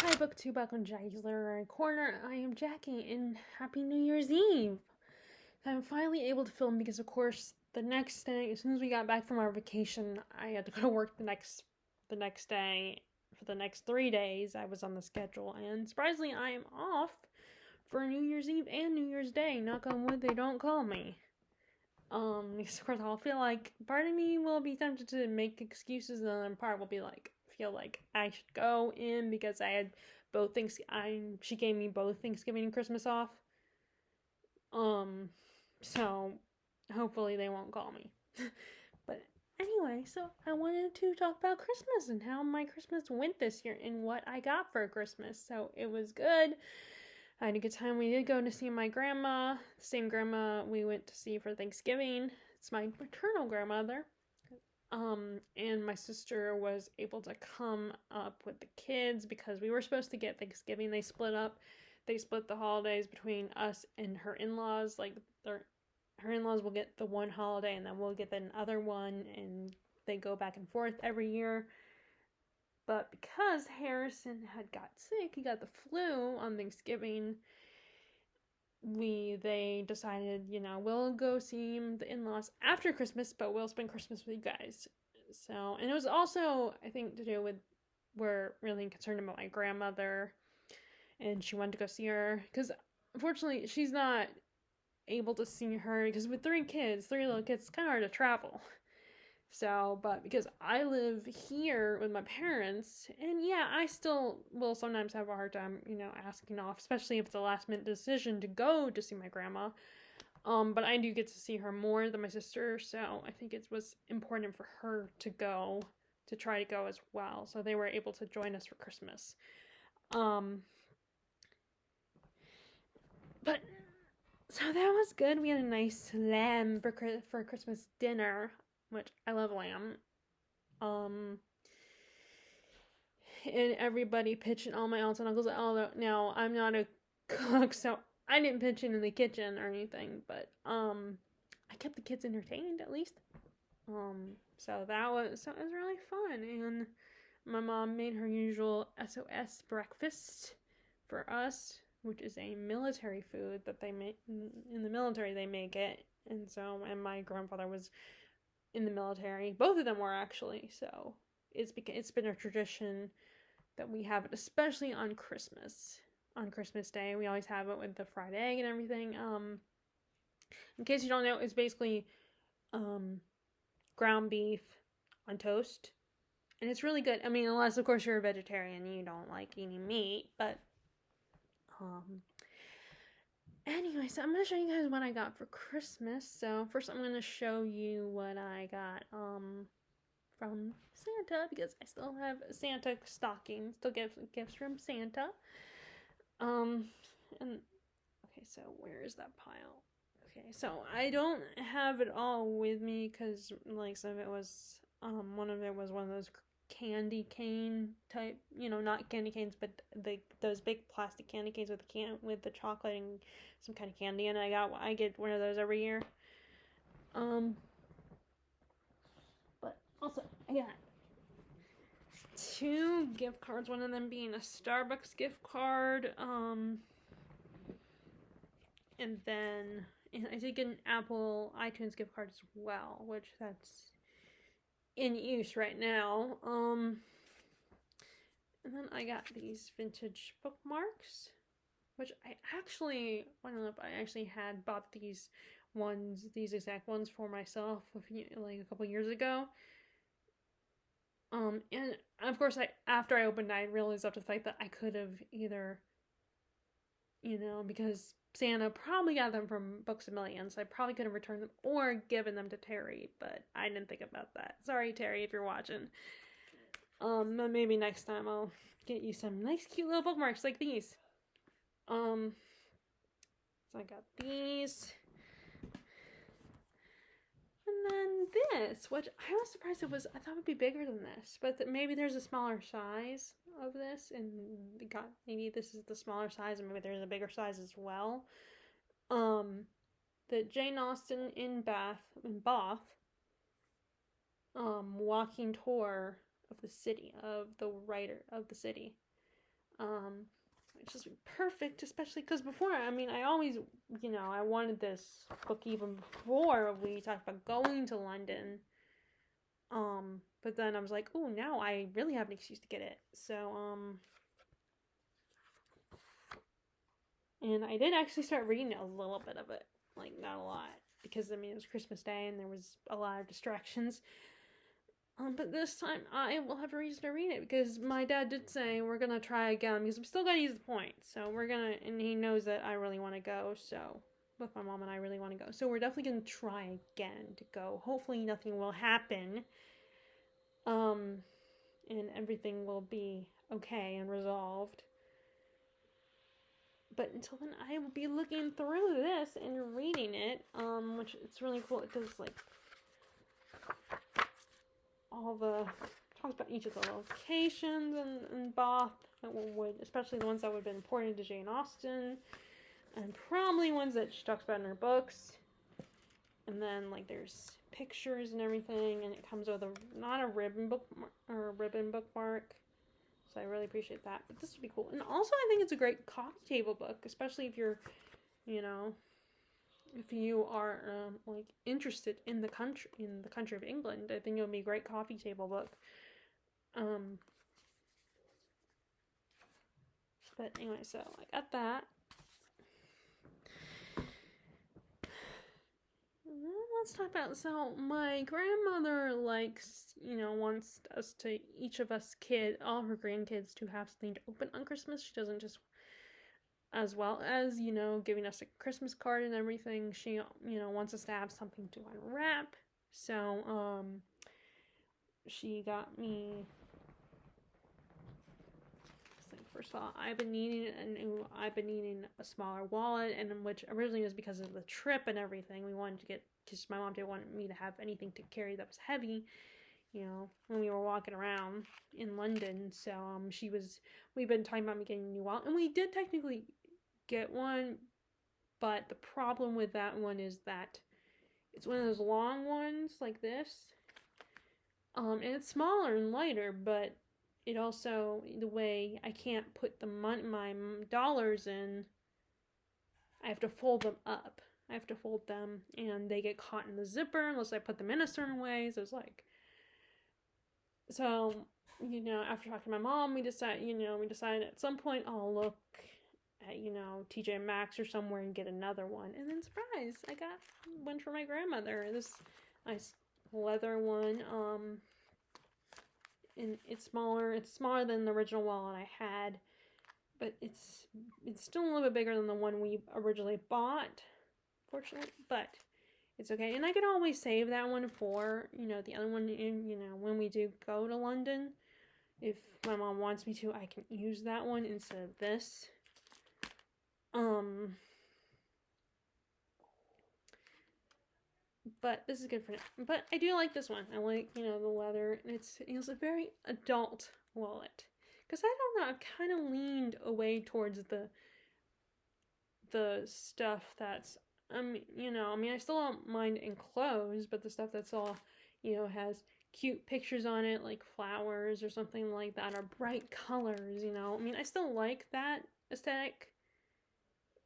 Hi, BookTube, welcome to Jackie's Literary Corner. I am Jackie, and Happy New Year's Eve! I'm finally able to film because, of course, the next day, as soon as we got back from our vacation, I had to go to work the next day. For the next 3 days, I was on the schedule, and surprisingly, I am off for New Year's Eve and New Year's Day. Knock on wood, they don't call me. Because of course I'll feel like part of me will be tempted to make excuses, and then part will be like feel like I should go in because I had both things. She gave me both Thanksgiving and Christmas off. Um, so hopefully they won't call me. But anyway, so I wanted to talk about Christmas and how my Christmas went this year and what I got for Christmas. So it was good. I had a good time. We did go to see my grandma, the same grandma we went to see for Thanksgiving. It's my maternal grandmother. And my sister was able to come up with the kids because we were supposed to get Thanksgiving. They split up. They split the holidays between us and her in-laws. Like her in-laws will get the one holiday and then we'll get the other one, and they go back and forth every year. But because Harrison had got sick, he got the flu on Thanksgiving, they decided, we'll go see the in-laws after Christmas, but we'll spend Christmas with you guys. So, and it was also, I think, to do with we're really concerned about my grandmother, and she wanted to go see her because unfortunately she's not able to see her because with three little kids, it's kind of hard to travel. So, but because I live here with my parents, and yeah, I still will sometimes have a hard time, asking off, especially if it's a last minute decision to go to see my grandma. But I do get to see her more than my sister, so I think it was important for her to go, to try to go as well. So they were able to join us for Christmas. Um, but so that was good. We had a nice lamb for Christmas dinner, which I love lamb. Um, and everybody pitched in, all my aunts and uncles. Although now I'm not a cook, so I didn't pitch in the kitchen or anything, but I kept the kids entertained at least. So it was really fun, and my mom made her usual SOS breakfast for us, which is a military food that they make in the military. They make it, and my grandfather was in the military. Both of them were actually. So it's been a tradition that we have it, especially on Christmas. On Christmas Day, we always have it with the fried egg and everything. In case you don't know, it's basically ground beef on toast, and it's really good. I mean, unless of course you're a vegetarian and you don't like eating meat, but anyway, so I'm gonna show you guys what I got for Christmas. So first, I'm gonna show you what I got from Santa, because I still have Santa stockings, still gifts from Santa. And okay, so where is that pile? Okay, so I don't have it all with me because like some of it was one of it was one of those candy cane type, not candy canes, but those big plastic candy canes with the chocolate and some kind of candy, and I get one of those every year. But also I got two gift cards, one of them being a Starbucks gift card, and then I did get an Apple iTunes gift card as well, which that's in use right now. And then I got these vintage bookmarks, which I actually had bought these exact ones for myself a couple years ago. And of course, after I opened it, I realized after the fact that I could have either, because Santa probably got them from Books A Million, so I probably could have returned them or given them to Terry, but I didn't think about that. Sorry, Terry, if you're watching. Maybe next time I'll get you some nice, cute little bookmarks like these. So I got these. And then this, which I was surprised I thought it would be bigger than this, but maybe there's a smaller size of this, and maybe this is the smaller size, and maybe there's a bigger size as well. The Jane Austen in Bath, walking tour of the city, of the writer of the city. It's just perfect, especially because before, I mean, I always, I wanted this book even before we talked about going to London. But then I was like, oh, now I really have an excuse to get it. So, and I did actually start reading a little bit of it, like not a lot, because I mean it was Christmas Day and there was a lot of distractions. But this time I will have a reason to read it because my dad did say we're gonna try again because I'm still gonna use the points. So we're gonna, and he knows that I really want to go. So both my mom and I really want to go. So we're definitely gonna try again to go. Hopefully nothing will happen. And everything will be okay and resolved. But until then, I will be looking through this and reading it, which it's really cool. It does like all the talks about each of the locations in Bath that would, especially the ones that would have been important to Jane Austen, and probably ones that she talks about in her books. And then like there's pictures and everything, and it comes with not a ribbon bookmark. So I really appreciate that. But this would be cool. And also I think it's a great coffee table book, especially if you're, if you are like interested in the country of England. I think it would be a great coffee table book. But anyway, so I got that. Let's talk about, so my grandmother likes, wants us to, each of us all of her grandkids to have something to open on Christmas. She doesn't just, as well as, giving us a Christmas card and everything, she, wants us to have something to unwrap. So, she got me, first of all, I've been needing a smaller wallet, and which originally was because of the trip and everything. We wanted to get, because my mom didn't want me to have anything to carry that was heavy, when we were walking around in London. So we've been talking about me getting a new wallet, and we did technically get one, but the problem with that one is that it's one of those long ones like this, and it's smaller and lighter, but it also, the way I can't put my dollars in, I have to fold them up. I have to fold them, and they get caught in the zipper unless I put them in a certain way. So it's like, after talking to my mom, we decided at some point I'll look at, TJ Maxx or somewhere and get another one. And then surprise, I got one for my grandmother. This nice leather one. And it's smaller than the original wallet I had, but it's still a little bit bigger than the one we originally bought, fortunately, but it's okay. And I could always save that one for, the other one, when we do go to London. If my mom wants me to, I can use that one instead of this. But this is good for now. But I do like this one. I like, the leather. And it's a very adult wallet. Because I don't know, I've kind of leaned away towards the stuff that's, I still don't mind enclosed, but the stuff that's all, has cute pictures on it, like flowers or something like that, or bright colors, I still like that aesthetic,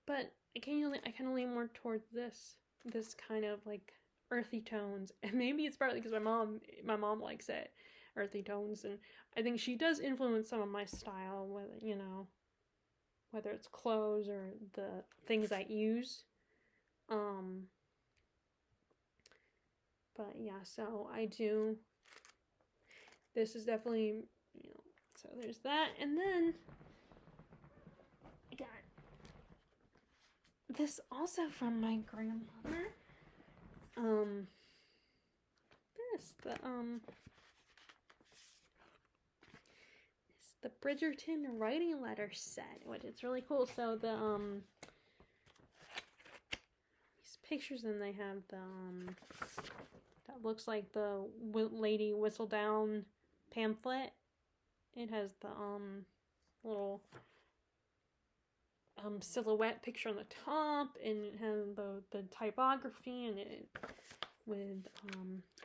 but I kind of lean more towards this kind of like earthy tones, and maybe it's partly because my mom likes it, earthy tones, and I think she does influence some of my style, whether it's clothes or the things I use. But yeah, so I do. This is definitely, so there's that, and then I got this also from my grandmother. The Bridgerton writing letter set, which it's really cool. So these pictures, and they have that looks like the Lady Whistledown pamphlet. It has the little silhouette picture on the top, and it has the typography, and it with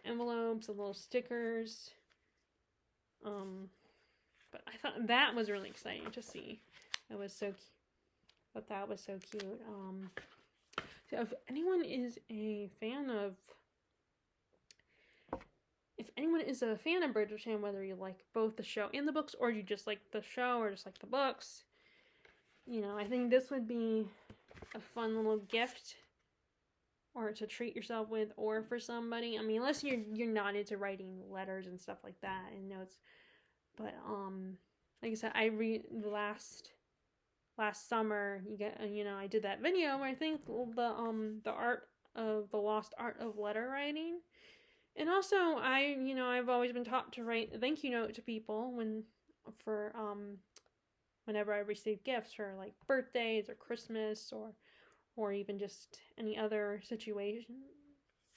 envelopes and little stickers. But I thought that was really exciting to see. It was so cute. But that was so cute. So if anyone is a fan of Bridgerton, whether you like both the show and the books, or you just like the show or just like the books, I think this would be a fun little gift or to treat yourself with, or for somebody. I mean, unless you're not into writing letters and stuff like that and notes. But like I said, I read last summer. I did that video where I think the lost art of letter writing, and also I've always been taught to write a thank you note to people whenever I receive gifts for like birthdays or Christmas or even just any other situation,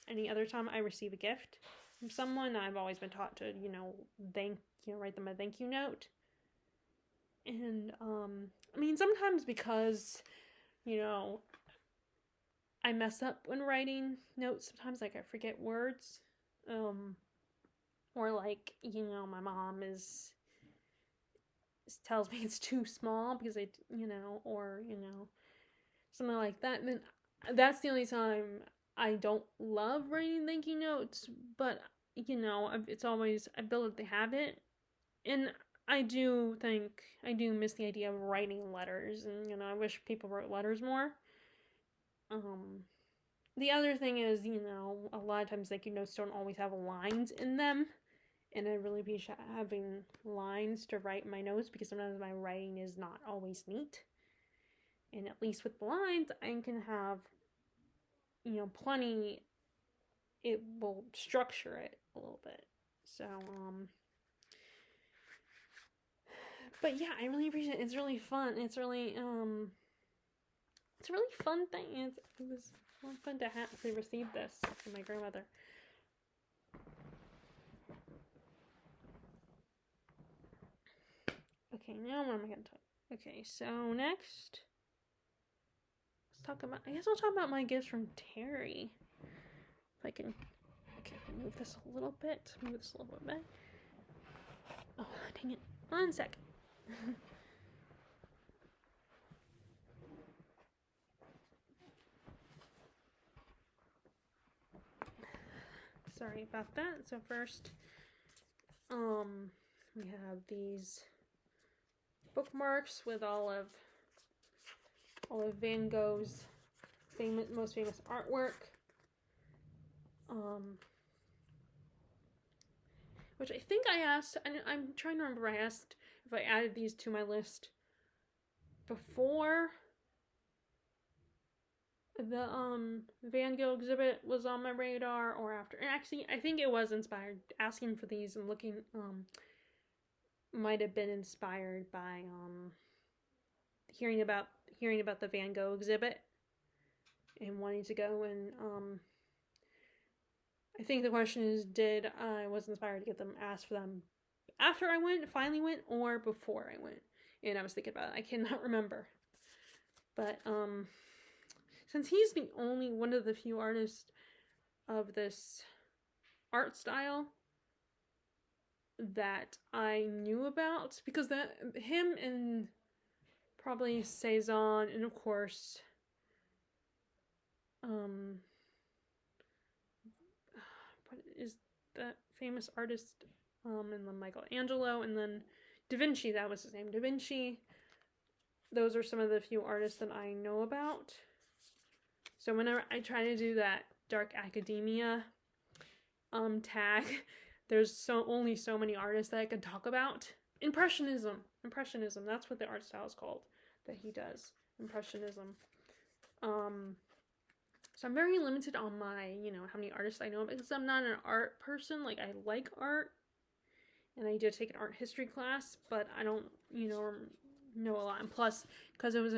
any other time I receive a gift from someone. I've always been taught to write them a thank you note. And I mean, sometimes because I mess up when writing notes. Sometimes like I forget words, or like my mom tells me it's too small because or something like that. Then that's the only time I don't love writing thank you notes. But it's always I build the habit, and I do miss the idea of writing letters, and I wish people wrote letters more. The other thing is, a lot of times thank you notes don't always have lines in them, and I'd really be having lines to write my notes because sometimes my writing is not always neat. And at least with the lines, I can have, plenty. It will structure it a little bit. So, but yeah, I really appreciate it. It's really fun. It's a really fun thing. It was fun to receive this from my grandmother. Okay, now what am I going to talk? Okay, so next, I guess I'll talk about my gifts from Terry. If I can, move this a little bit. Oh, dang it. 1 sec. Sorry about that. So first, we have these bookmarks with all of Van Gogh's most famous artwork. Which I think I asked, and I'm trying to remember, I asked if I added these to my list before the Van Gogh exhibit was on my radar or after. And actually, I think it was inspired. Asking for these and looking might have been inspired by hearing about the Van Gogh exhibit and wanting to go. And I think the question is, did I was inspired to get them, asked for them after I finally went, or before I went? And I was thinking about it. I cannot remember. But since he's the only one of the few artists of this art style that I knew about, because him and probably Cezanne, and of course what is that famous artist, and then Michelangelo, and then Da Vinci, that was his name, Da Vinci. Those are some of the few artists that I know about. So whenever I try to do that dark academia tag, there's only so many artists that I can talk about. Impressionism, that's what the art style is called that he does. Impressionism. So I'm very limited on my, how many artists I know, because I'm not an art person. Like, I like art, and I did take an art history class, but I don't, know a lot. And plus, because it was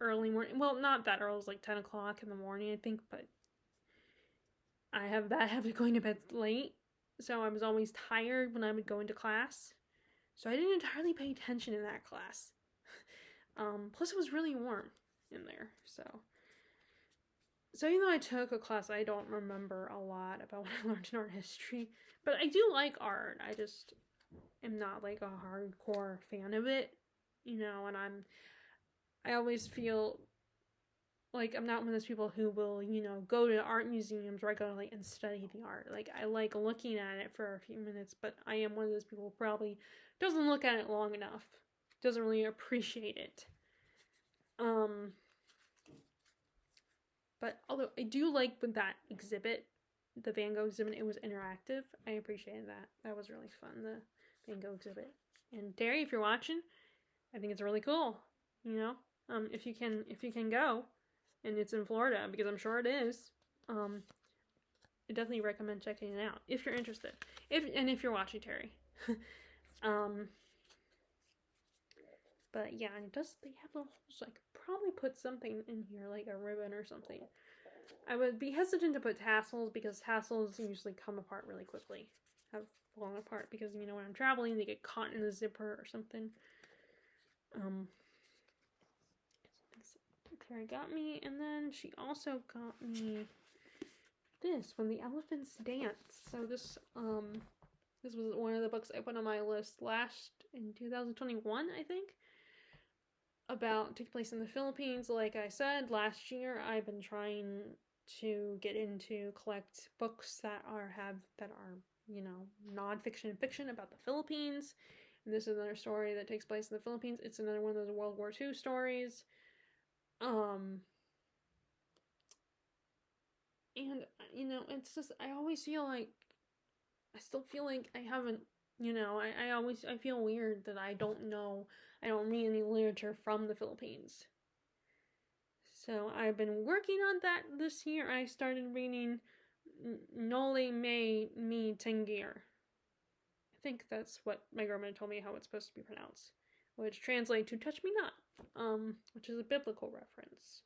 early morning. Well, not that early. It was like 10 o'clock in the morning, I think. But I have that habit of going to bed late, so I was always tired when I would go into class. So I didn't entirely pay attention in that class. Plus, it was really warm in there. So even though I took a class, I don't remember a lot about what I learned in art history. But I do like art. am not like a hardcore fan of it, you know, and I always feel like I'm not one of those people who will, you know, go to art museums regularly and study the art. Like, I like looking at it for a few minutes, but I am one of those people who probably doesn't look at it long enough, doesn't really appreciate it. But although I do like with that exhibit, the Van Gogh exhibit, it was interactive. I appreciated that. That was really fun, the Van Gogh exhibit. And Terry, if you're watching, I think it's really cool. You know, if you can go, and it's in Florida, because I'm sure it is. I definitely recommend checking it out if you're interested. If you're watching, Terry. But yeah, and they have little holes. I could probably put something in here, like a ribbon or something. I would be hesitant to put tassels because tassels usually come apart really quickly, have fallen apart, because, you know, when I'm traveling, they get caught in the zipper or something. Terry got me, and then she also got me this, When the Elephants Dance. So this was one of the books I put on my list in 2021, I think, about take place in the Philippines. Like I said, last year I've been trying to get into collect books that are you know, nonfiction and fiction about the Philippines. And this is another story that takes place in the Philippines. It's another one of those World War II stories. And, you know, it's just, I always feel like, I still feel like I haven't, you know, I feel weird that I don't read any literature from the Philippines. So I've been working on that this year. I started reading Noli Me Tangere. I think that's what my grandma told me how it's supposed to be pronounced, which translates to Touch Me Not, which is a biblical reference.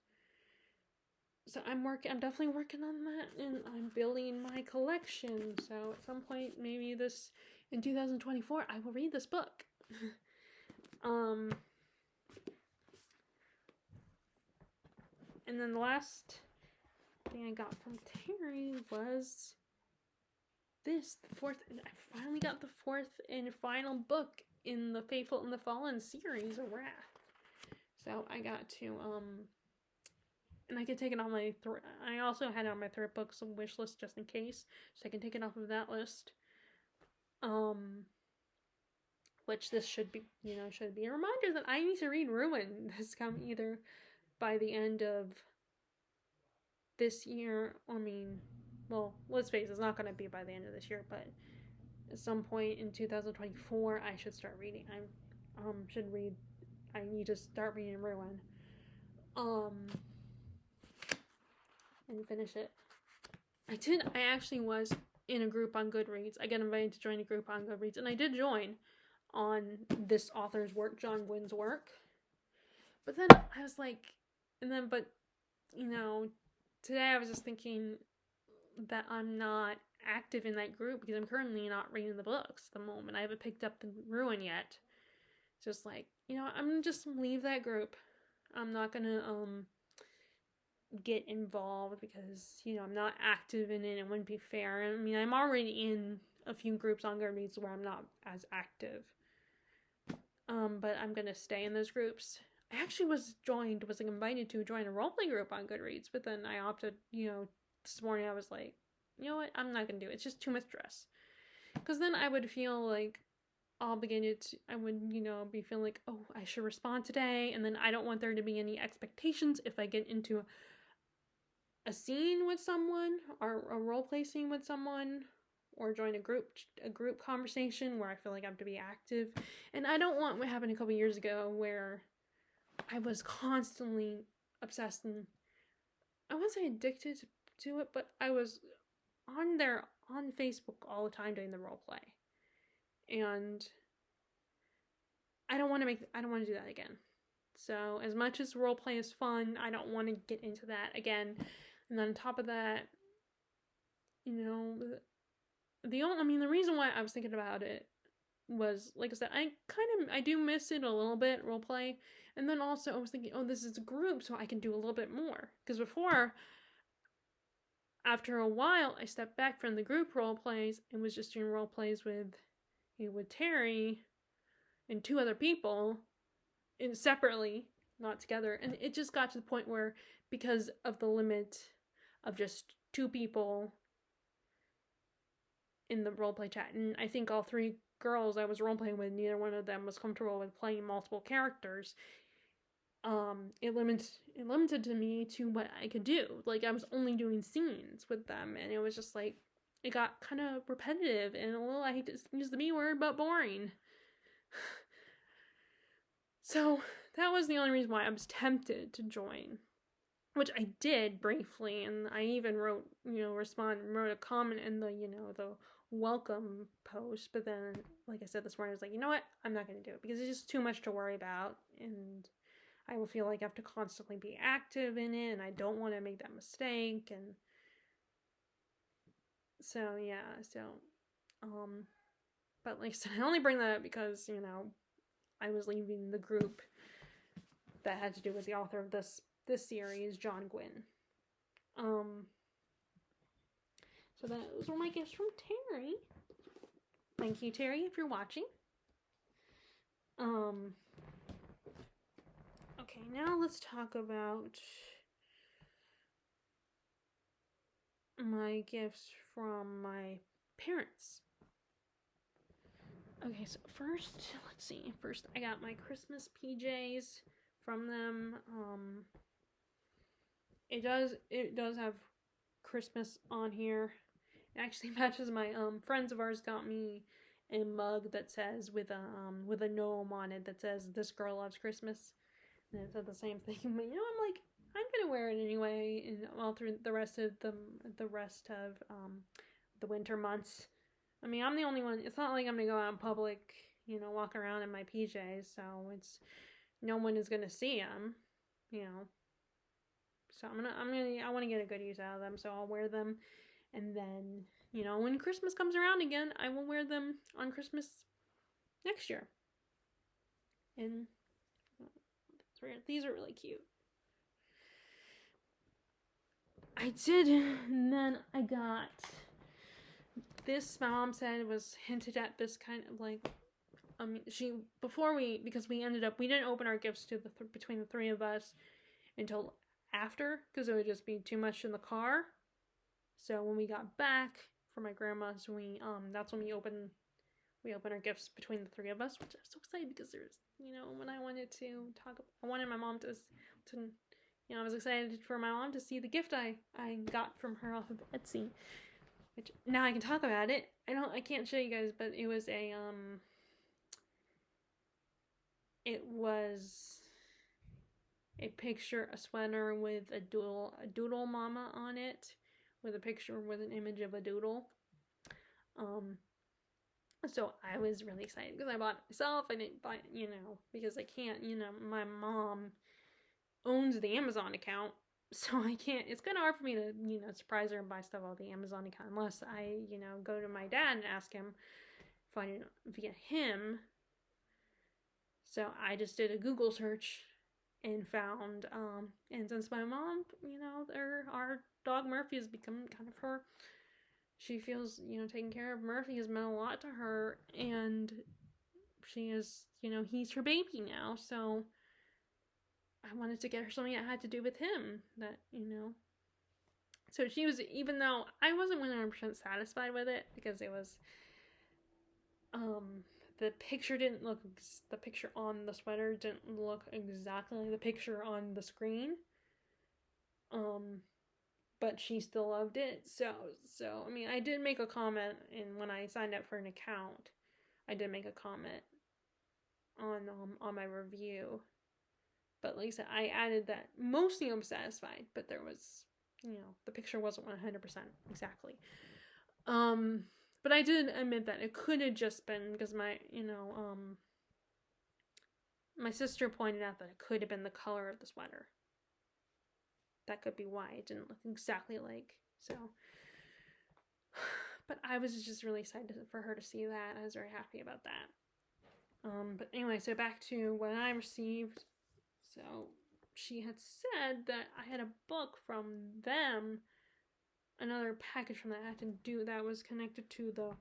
So I'm definitely working on that, and I'm building my collection. So at some point, maybe in 2024, I will read this book. And then the last thing I got from Terry was this, I finally got the fourth and final book in the Faithful and the Fallen series of Wrath. So I got to, and I can take it on my, I also had it on my third books wish list just in case, so I can take it off of that list. Which this should be a reminder that I need to read Ruin. This come either by the end of this year, well, let's face it, it's not going to be by the end of this year, but at some point in 2024, I should start reading. I need to start reading Ruin. And finish it. I actually was in a group on Goodreads. I got invited to join a group on Goodreads, and I did join on this author's work, John Gwynn's work. But then I was like, you know, today I was just thinking that I'm not active in that group because I'm currently not reading the books at the moment. I haven't picked up the Ruin yet. Just like, you know, I'm gonna just leave that group. I'm not gonna get involved because, you know, I'm not active in it. It wouldn't be fair. I mean, I'm already in a few groups on Goodreads where I'm not as active. But I'm gonna stay in those groups. I actually was invited to join a roleplay group on Goodreads, but then I opted, you know, this morning I was like, you know what, I'm not gonna do it. It's just too much stress. Because then I would feel like obligated to, I would, you know, be feeling like, oh, I should respond today, and then I don't want there to be any expectations if I get into a scene with someone, or a roleplay scene with someone, or join a group conversation where I feel like I have to be active. And I don't want what happened a couple years ago where I was constantly obsessed and I wouldn't say addicted to it, but I was on Facebook all the time doing the roleplay. And I don't want to do that again. So as much as roleplay is fun, I don't want to get into that again. And then on top of that, you know, the reason why I was thinking about it was, like I said, I do miss it a little bit, roleplay. And then also I was thinking, oh, this is a group, so I can do a little bit more. Because before, after a while, I stepped back from the group role plays and was just doing role plays with, with Terry and 2 other people separately, not together. And it just got to the point where, because of the limit of just 2 people in the roleplay chat, and I think all 3 girls I was roleplaying with, neither one of them was comfortable with playing multiple characters. It limited to me to what I could do. Like, I was only doing scenes with them, and it was just like, it got kind of repetitive and a little, I hate to use the B word, but boring. So that was the only reason why I was tempted to join, which I did briefly, and I even wrote a comment in the, the welcome post, but then, like I said this morning, I was like, you know what, I'm not going to do it, because it's just too much to worry about, and I will feel like I have to constantly be active in it, and I don't want to make that mistake, and so, yeah, but like I said, I only bring that up because, I was leaving the group that had to do with the author of this series, John Gwynne. So those were my gifts from Terry. Thank you, Terry, if you're watching. Okay, now let's talk about my gifts from my parents. Okay, so first, let's see. First, I got my Christmas PJs from them. It does have Christmas on here. It actually matches my friends of ours got me a mug that says with a gnome on it that says "This girl loves Christmas," and it said the same thing. But I'm like, I'm gonna wear it anyway, and all through the rest of the winter months. I mean, I'm the only one. It's not like I'm gonna go out in public, walk around in my PJs. So it's no one is gonna see them, So I want to get a good use out of them. So I'll wear them, and then when Christmas comes around again, I will wear them on Christmas next year. And these are really cute. I did, and then I got this. My mom said was hinted at this kind of like, because we didn't open our gifts to between the 3 of us until after, because it would just be too much in the car. So when we got back from my grandma's, that's when we opened our gifts between the 3 of us, which I was so excited because there's, when I wanted to I wanted my mom to I was excited for my mom to see the gift I got from her off of Etsy, which now I can talk about it. I can't show you guys, but it was a picture, a sweater with a doodle mama on it, with a picture with an image of a doodle. So I was really excited because I bought it myself. I didn't buy it, because I can't, my mom owns the Amazon account, so I can't, it's kind of hard for me to, surprise her and buy stuff off the Amazon account, unless I, go to my dad and ask him, find it via him. So I just did a Google search and found, and since my mom, our dog Murphy has become kind of her, she feels, taking care of Murphy has meant a lot to her, and she is, he's her baby now, so I wanted to get her something that had to do with him, that, so she was, even though I wasn't 100% satisfied with it, because it was, the picture on the sweater didn't look exactly like the picture on the screen, but she still loved it. So I mean, I did make a comment, and when I signed up for an account, I did make a comment on my review. But like I said, I added that mostly I'm satisfied, but there was, the picture wasn't 100% exactly. But I did admit that it could have just been because my sister pointed out that it could have been the color of the sweater. That could be why it didn't look exactly like, so. But I was just really excited for her to see that. I was very happy about that. But anyway, so back to what I received. So she had said that I had a book from them, another package from that I had to do that was connected to the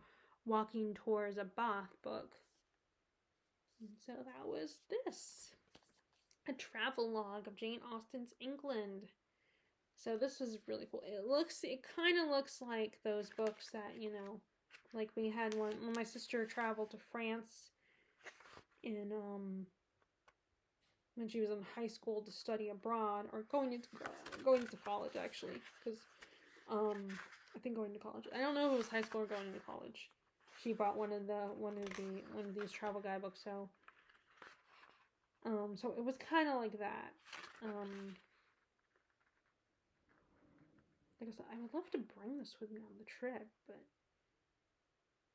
Walking Towards a Bath book. And so that was this. A travel log of Jane Austen's England. So this was really cool. It kind of looks like those books that, you know, like we had one when my sister traveled to France in when she was in high school to study abroad, or going into college actually, because I think going to college. I don't know if it was high school or going into college. She bought one of these travel guidebooks, so so it was kind of like that. Like I said, I would love to bring this with me on the trip, but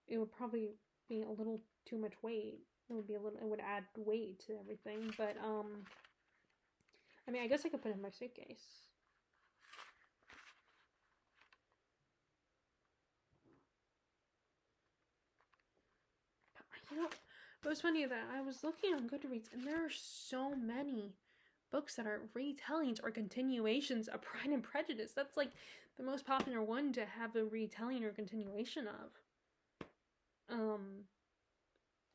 it would probably be a little too much weight. It would add weight to everything, but I mean, I guess I could put it in my suitcase. You know, it was funny that I was looking on Goodreads, and there are so many books that are retellings or continuations of Pride and Prejudice. That's like the most popular one to have a retelling or continuation of.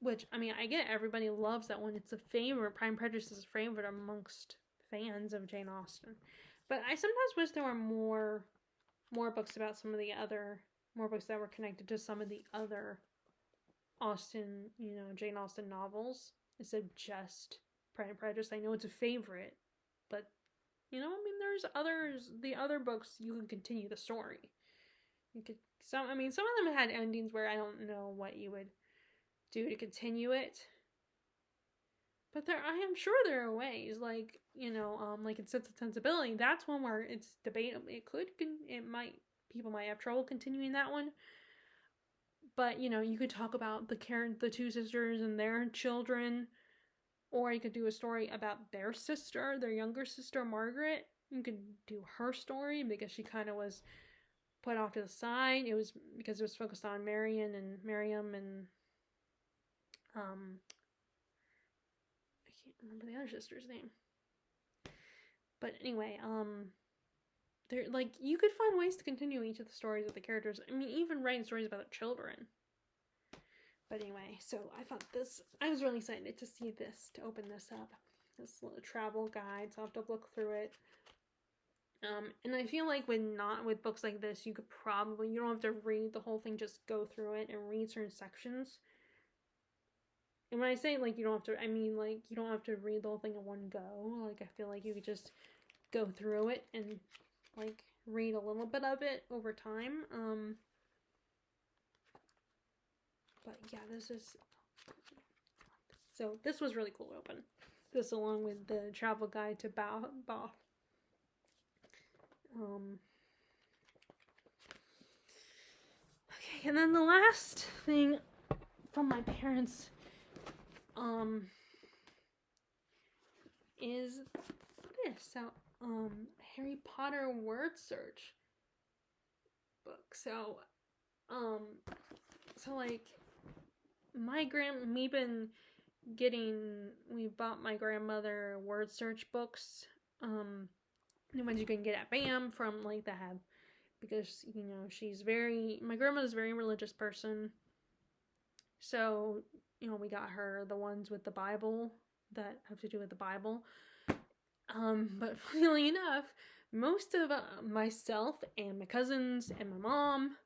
Which, I mean, I get everybody loves that one. It's a favorite. Pride and Prejudice is a favorite amongst fans of Jane Austen. But I sometimes wish there were more books about more books that were connected to some of the other Austen, Jane Austen novels instead of just Pride and Prejudice. I know it's a favorite, but I mean, there's the other books you can continue the story. Some of them had endings where I don't know what you would do to continue it, but I am sure there are ways, like like in Sense and Sensibility. That's one where it's debatable. People might have trouble continuing that one. But, you could talk about the two sisters and their children, or you could do a story about their younger sister, Margaret. You could do her story because she kind of was put off to the side. It was because it was focused on Miriam and I can't remember the other sister's name. But anyway, you could find ways to continue each of the stories of the characters. I mean, even writing stories about their children. But anyway, so I was really excited to see this, to open this up. This little travel guide, so I'll have to look through it. And I feel like with books like this, you don't have to read the whole thing, just go through it and read certain sections. And when I say, you don't have to, I mean, you don't have to read the whole thing in one go. I feel like you could just go through it and, read a little bit of it over time. But yeah, this was really cool to open. This along with the travel guide to Bath. Okay, and then the last thing from my parents, is this. So, Harry Potter word search book. So, we bought my grandmother word search books, the ones you can get at BAM from, because, my grandmother's a very religious person, so, we got her the ones with the Bible, that have to do with the Bible, but funnily enough, most of myself and my cousins and my mom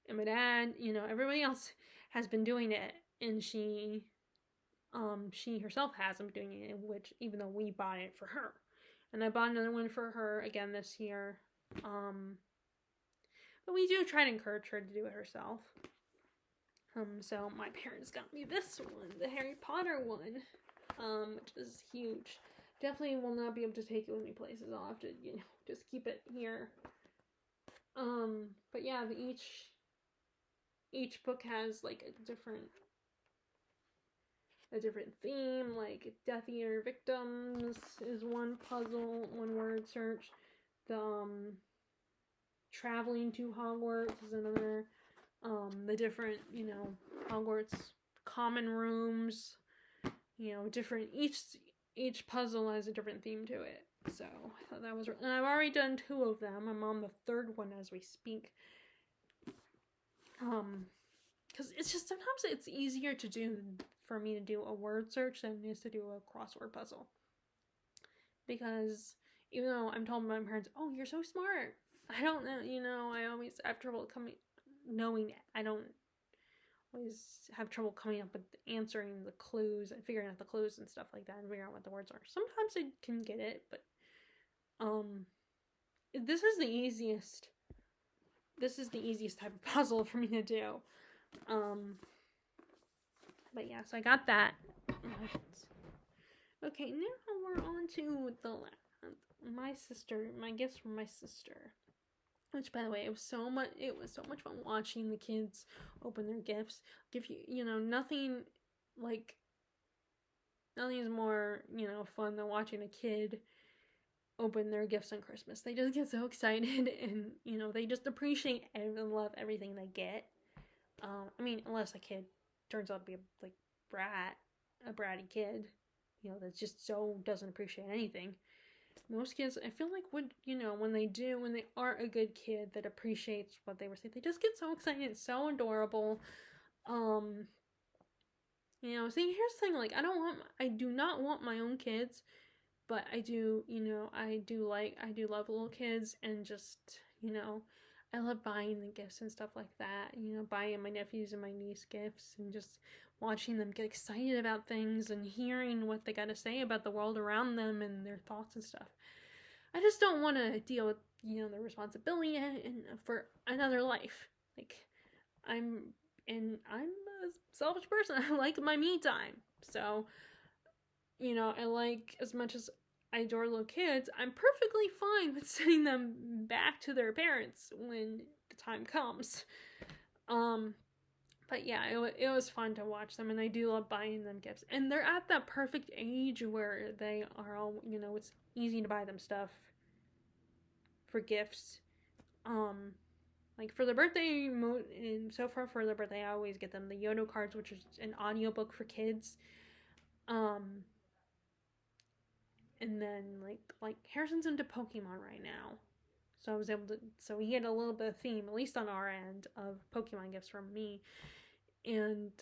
and my dad, everybody else has been doing it, and she herself hasn't been doing it, which, even though we bought it for her, and I bought another one for her again this year, but we do try to encourage her to do it herself. So my parents got me this one, the Harry Potter one, which is huge. Definitely will not be able to take it with me places. I'll have to, just keep it here. But yeah, each book has a different theme, Death Eater Victims is one puzzle, one word search. The Traveling to Hogwarts is another. The different, Hogwarts common rooms, different, each puzzle has a different theme to it. So I thought that was, and I've already done 2 of them. I'm on the 3rd one as we speak. because it's just sometimes it's easier to do for me to do a word search than it is to do a crossword puzzle. Because even though I'm told by my parents, oh, you're so smart, I don't know, I always have trouble knowing it. I don't always have trouble coming up with answering the clues and figuring out the clues and stuff like that and figuring out what the words are. Sometimes I can get it, but this is the easiest type of puzzle for me to do. But yeah, so I got that. Okay, now we're on to my gifts from my sister. Which, by the way, it was so much fun watching the kids open their gifts. Give nothing is more, fun than watching a kid open their gifts on Christmas. They just get so excited and, they just appreciate and love everything they get. I mean, unless a kid turns out to be a bratty kid, that just so doesn't appreciate anything. Most kids, I feel like, when they are a good kid that appreciates what they receive, they just get so excited. It's so adorable. See, here's the thing, I do not want my own kids, but I do love little kids, and just, I love buying the gifts and stuff like that, buying my nephews and my niece gifts, and just watching them get excited about things and hearing what they got to say about the world around them and their thoughts and stuff. I just don't want to deal with, the responsibility for another life. I'm a selfish person. I like my me time. So, I like, as much as I adore little kids, I'm perfectly fine with sending them back to their parents when the time comes. But yeah, it was fun to watch them, and I do love buying them gifts. And they're at that perfect age where they are all, it's easy to buy them stuff for gifts. For their birthday, and so far for their birthday, I always get them the Yodo cards, which is an audiobook for kids. And then, Harrison's into Pokemon right now. So I was able to, so he had a little bit of theme, at least on our end, of Pokemon gifts from me. And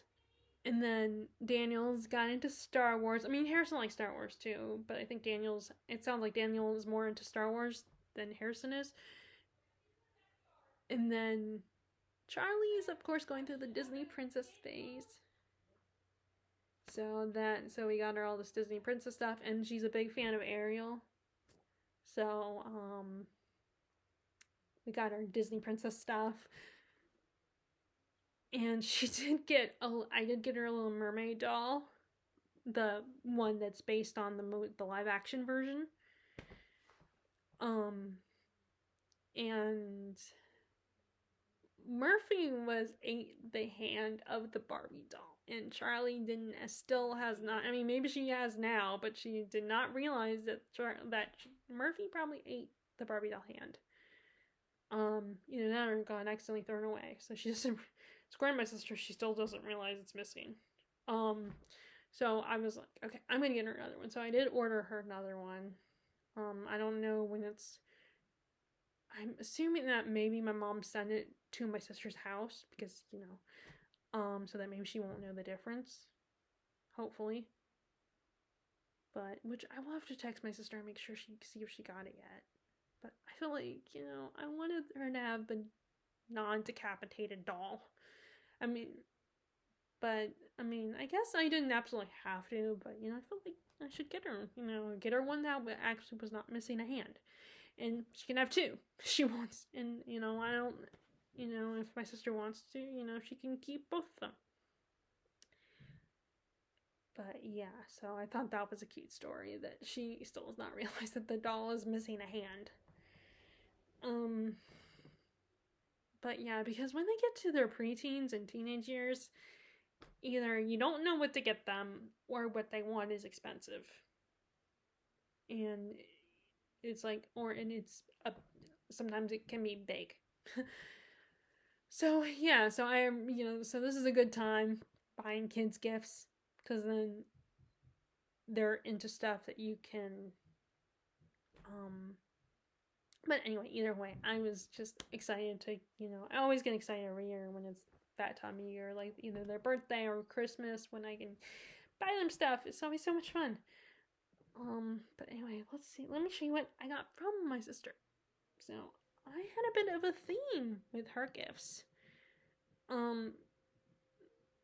then Daniel's got into Star Wars. I mean, Harrison likes Star Wars too, but I think it sounds like Daniel is more into Star Wars than Harrison is. And then Charlie is, of course, going through the Disney princess phase. So we got her all this Disney princess stuff, and she's a big fan of Ariel. So, we got her Disney princess stuff. And I did get her a Little Mermaid doll. The one that's based on the live action version. And Murphy ate the hand of the Barbie doll, and Charlie still has not. I mean, maybe she has now, but she did not realize that Murphy probably ate the Barbie doll hand. Either that or got accidentally thrown away. So she doesn't. According to my sister, she still doesn't realize it's missing. So I was like, okay, I'm gonna get her another one. So I did order her another one. I don't know when it's. I'm assuming that maybe my mom sent it to my sister's house because, so that maybe she won't know the difference. Hopefully. But, which I will have to text my sister and make sure see if she got it yet. But I feel like, I wanted her to have the non-decapitated doll. I guess I didn't absolutely have to, but, I feel like I should get her one that actually was not missing a hand. And she can have two if she wants. And, I don't, if my sister wants to, she can keep both of them. But, yeah, so I thought that was a cute story that she still has not realized that the doll is missing a hand. But, yeah, because when they get to their preteens and teenage years, either you don't know what to get them, or what they want is expensive. And it's sometimes it can be big. So, yeah, so so this is a good time buying kids gifts, because then they're into stuff that you can, but anyway, either way, I was just excited to, I always get excited every year when it's that time of year, like either their birthday or Christmas, when I can buy them stuff. It's always so much fun. But anyway, let's see. Let me show you what I got from my sister. So I had a bit of a theme with her gifts.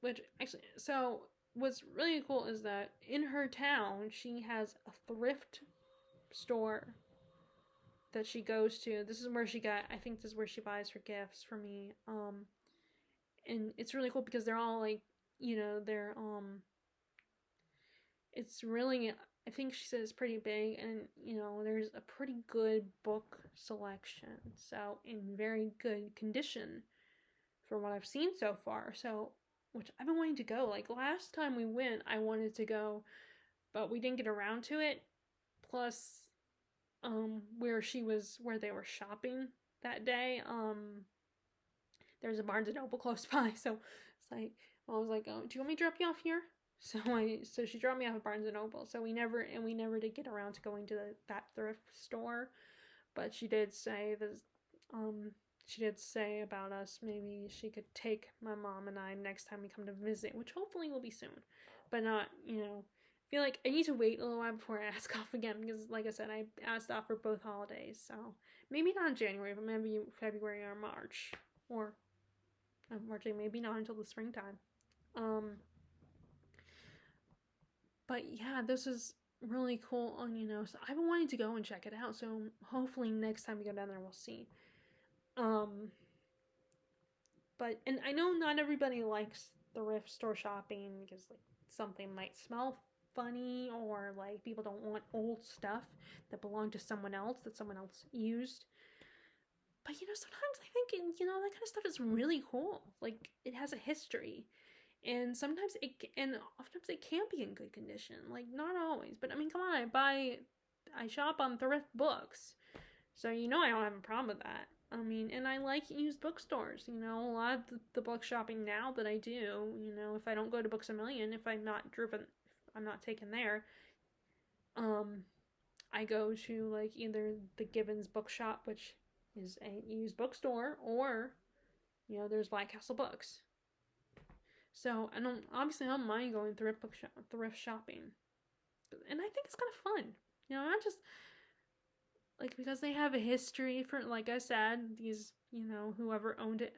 Which actually, so what's really cool is that in her town, she has a thrift store that she goes to. This is where she got, I think this is where she buys her gifts for me. And it's really cool because they're all like, they're, it's really, I think she said it's pretty big, and, there's a pretty good book selection. So, in very good condition from what I've seen so far. So, which I've been wanting to go. Like, last time we went, I wanted to go, but we didn't get around to it. Plus, where they were shopping that day, there's a Barnes & Noble close by. So, it's like, I was like, oh, do you want me to drop you off here? So she dropped me off at Barnes & Noble. So we never did get around to going to that thrift store. But she did say about us, maybe she could take my mom and I next time we come to visit, which hopefully will be soon. But not, I feel like I need to wait a little while before I ask off again, because like I said, I asked off for both holidays. So maybe not in January, but maybe February or March. Or unfortunately, maybe not until the springtime. But yeah, this is really cool. So I've been wanting to go and check it out. So hopefully next time we go down there, we'll see. But and I know not everybody likes thrift store shopping because like something might smell funny, or like people don't want old stuff that belonged to someone else that someone else used. But sometimes I think that kind of stuff is really cool. Like it has a history. And oftentimes it can't be in good condition. Like, not always. But, I mean, come on, I shop on thrift books. So, I don't have a problem with that. I mean, and I like used bookstores. A lot of the book shopping now that I do, if I don't go to Books A Million, if I'm not taken there, I go to, like, either the Gibbons Bookshop, which is a used bookstore, or, there's Black Castle Books. So I don't mind going thrift shopping, and I think it's kind of fun. Not just like because they have a history for, like I said, these whoever owned it.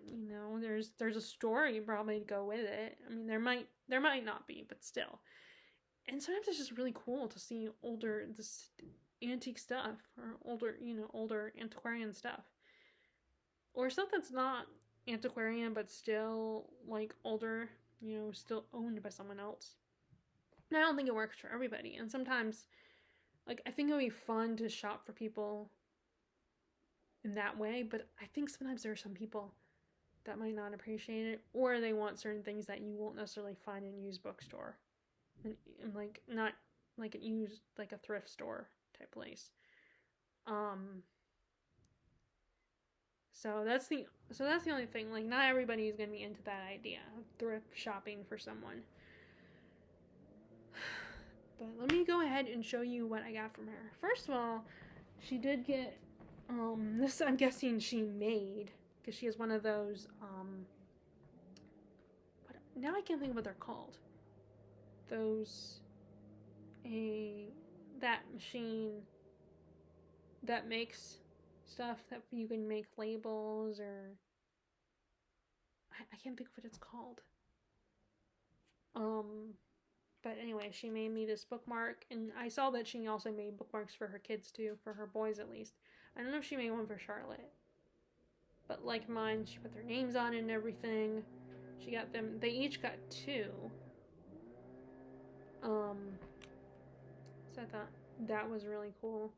There's a story probably to go with it. I mean, there might not be, but still. And sometimes it's just really cool to see this antique stuff, or older antiquarian stuff, or stuff that's not antiquarian but still like older, still owned by someone else. And I don't think it works for everybody. And sometimes, like, I think it would be fun to shop for people in that way, but I think sometimes there are some people that might not appreciate it, or they want certain things that you won't necessarily find in a used bookstore. And like, not like a used, like a thrift store type place. So that's the only thing. Like, not everybody is going to be into that idea of thrift shopping for someone. But let me go ahead and show you what I got from her. First of all, she did get this. I'm guessing she made, because she has one of those now I can't think of what they're called. Those that machine that makes stuff that you can make labels, or I can't think of what it's called. But anyway, she made me this bookmark, and I saw that she also made bookmarks for her kids too, for her boys at least. I don't know if she made one for Charlotte, but like mine, she put their names on it and everything. She got them, they each got 2. So I thought that was really cool.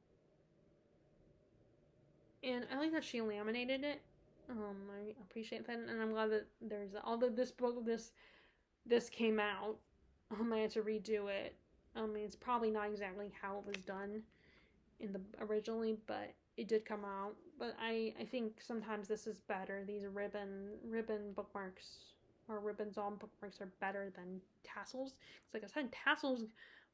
And I like that she laminated it. I appreciate that, and I'm glad that there's, although this came out, I had to redo it. I mean, it's probably not exactly how it was done in the originally, but it did come out. But I think sometimes this is better. These ribbon bookmarks, or ribbons on bookmarks, are better than tassels. Because like I said, tassels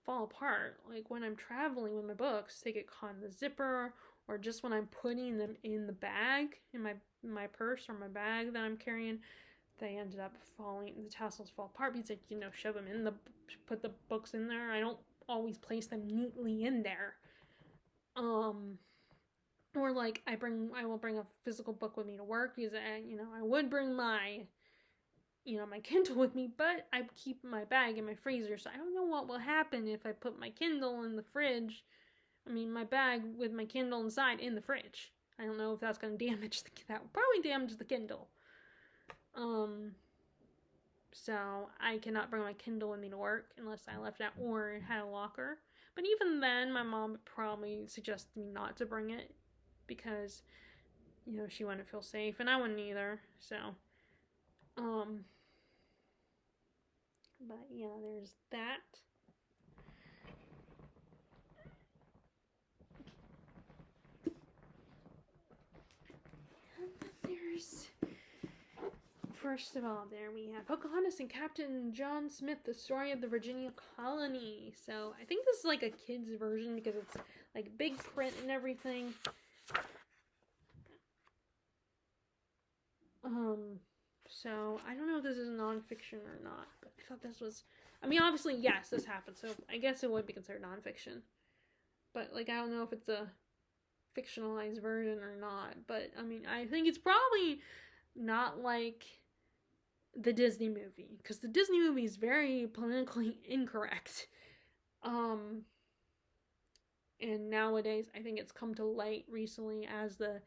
fall apart. Like when I'm traveling with my books, they get caught in the zipper, or just when I'm putting them in the bag, in my purse or my bag that I'm carrying, they ended up falling, the tassels fall apart because I, shove them in put the books in there. I don't always place them neatly in there. Or like I will bring a physical book with me to work because I would bring my my Kindle with me, but I keep my bag in my freezer, so I don't know what will happen if I put my Kindle in the fridge. My bag with my Kindle inside in the fridge. I don't know if that's going to damage that will probably damage the Kindle. So I cannot bring my Kindle with me to work unless I left it or had a locker. But even then, my mom would probably suggest me not to bring it because, she wouldn't feel safe, and I wouldn't either. So, but yeah, there's that. First of all, there we have Pocahontas and Captain John Smith, the story of the Virginia colony. So I think this is like a kid's version because it's like big print and everything. So I don't know if this is nonfiction or not, but I thought this was, obviously, yes, this happened, so I guess it would be considered nonfiction. But, I don't know if it's a fictionalized version or not, but, I think it's probably not like the Disney movie, because the Disney movie is very politically incorrect. And nowadays, I think it's come to light recently as the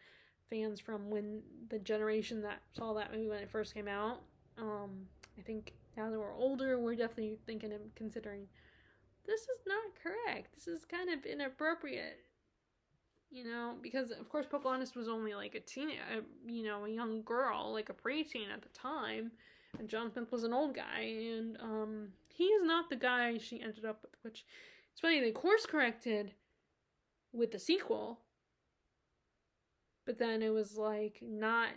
fans from when the generation that saw that movie when it first came out. I think now that we're older, we're definitely thinking and considering this is not correct. This is kind of inappropriate. Because of course Pocahontas was only like a young girl, like a preteen at the time, and John Smith was an old guy, and he is not the guy she ended up with, which it's funny, they course corrected with the sequel. But then it was